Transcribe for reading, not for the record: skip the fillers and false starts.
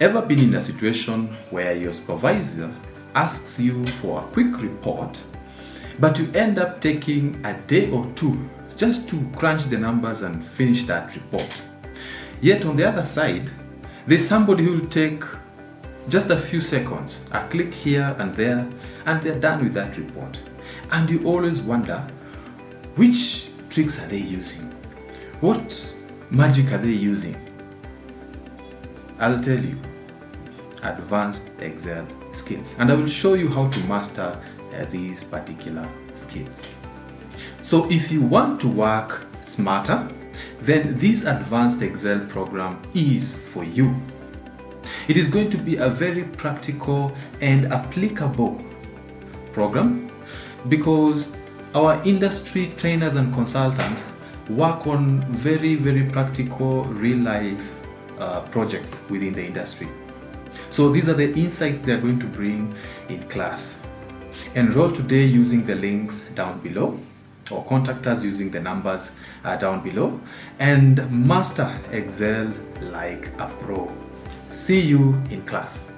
Ever been in a situation where your supervisor asks you for a quick report, but you end up taking a day or two just to crunch the numbers and finish that report? Yet on the other side, there's somebody who will take just a few seconds, a click here and there, and they're done with that report. And you always wonder, which tricks are they using? What magic are they using? I'll tell you, advanced Excel skills. And I will show you how to master these particular skills. So if you want to work smarter, then this advanced Excel program is for you. It is going to be a very practical and applicable program because our industry trainers and consultants work on very, very practical real life projects within the industry. So these are the insights they are going to bring in class. Enroll today using the links down below, or contact us using the numbers down below, and master Excel like a pro. See you in class.